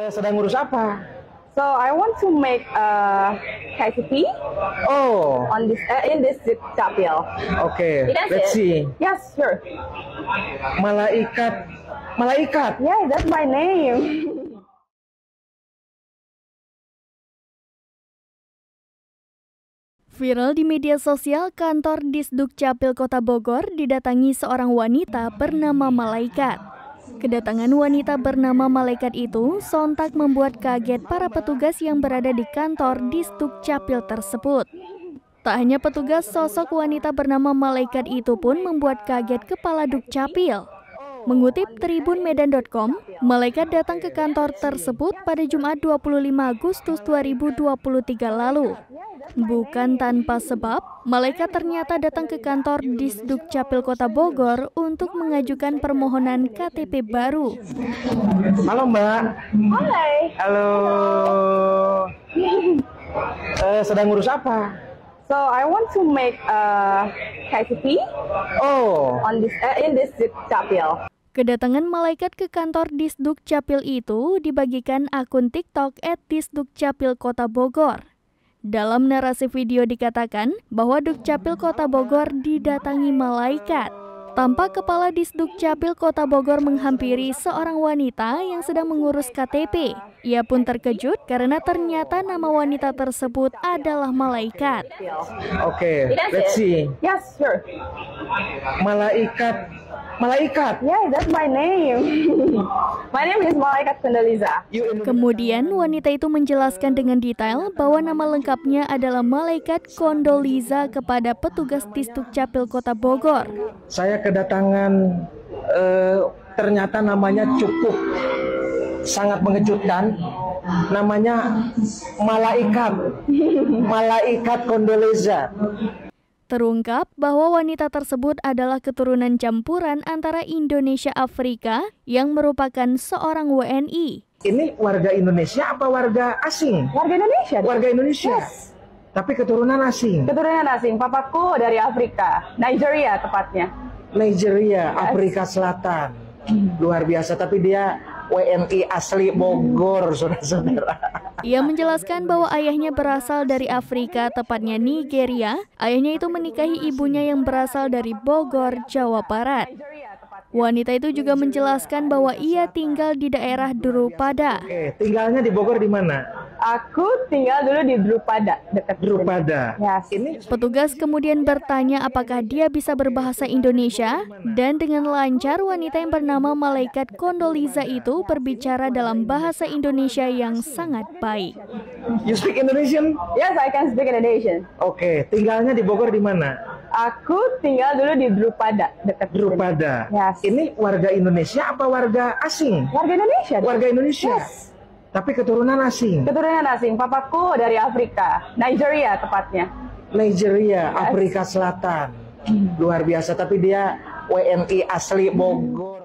Sedang ngurus apa? So I want to make a KTP Oh, on this in this chapel. okay. You can Let's see it? see. Yes, sure. Malaikat. Yeah, that's my name. Viral di media sosial, kantor Disdukcapil Kota Bogor didatangi seorang wanita bernama Malaikat. Kedatangan wanita bernama Malaikat itu sontak membuat kaget para petugas yang berada di kantor Disdukcapil tersebut. Tak hanya petugas, sosok wanita bernama Malaikat itu pun membuat kaget kepala Dukcapil. Mengutip tribunmedan.com, Malaikat datang ke kantor tersebut pada Jumat 25 Agustus 2023 lalu. Bukan tanpa sebab, Malaikat ternyata datang ke kantor Disdukcapil Kota Bogor untuk mengajukan permohonan KTP baru. Halo Mbak. Hi. Halo. Sedang ngurus apa? So I want to make a KTP Oh, on this in this chapel. Kedatangan Malaikat ke kantor Disdukcapil itu dibagikan akun TikTok @Disdukcapil Kota Bogor. Dalam narasi video dikatakan bahwa Dukcapil Kota Bogor didatangi Malaikat. Tampak kepala Disdukcapil Kota Bogor menghampiri seorang wanita yang sedang mengurus KTP. Ia pun terkejut karena ternyata nama wanita tersebut adalah Malaikat. okay. You can Let's see see. it? Yes, sure. Malaikat. Yeah, that's my name. My name is Malaikat Kondoliza. Kemudian wanita itu menjelaskan dengan detail bahwa nama lengkapnya adalah Malaikat Kondoliza kepada petugas Disdukcapil Kota Bogor. Saya kedatangan, ternyata namanya cukup sangat mengejutkan. Namanya Malaikat. Malaikat Kondoliza. Terungkap bahwa wanita tersebut adalah keturunan campuran antara Indonesia Afrika yang merupakan seorang WNI. Ini warga Indonesia apa warga asing? Warga Indonesia. Warga Indonesia. Yes. Tapi keturunan asing. Keturunan asing. Papaku dari Afrika, Nigeria tepatnya. Nigeria, Afrika Selatan. Luar biasa, tapi dia WNI asli Bogor, saudara-saudara. Ia menjelaskan bahwa ayahnya berasal dari Afrika, tepatnya Nigeria. Ayahnya itu menikahi ibunya yang berasal dari Bogor, Jawa Barat. Wanita itu juga menjelaskan bahwa ia tinggal di daerah Drupada. Oke, tinggalnya di Bogor di mana? Aku tinggal dulu di Drupada, dekat Drupada. Yes. Ini Petugas kemudian bertanya apakah dia bisa berbahasa Indonesia, dan dengan lancar wanita yang bernama Malaikat Kondoliza itu berbicara dalam bahasa Indonesia yang sangat baik. you speak Indonesian? Yes, I can speak Indonesian. Oke, tinggalnya di Bogor di mana? Aku tinggal dulu di Drupada, dekat Drupada. Yes. Ini warga Indonesia apa warga asing? Warga Indonesia. Warga Indonesia. Yes. Tapi keturunan asing. Keturunan asing. Papaku dari Afrika, Nigeria tepatnya. Nigeria, Afrika Selatan. Luar biasa, tapi dia WNI asli Bogor.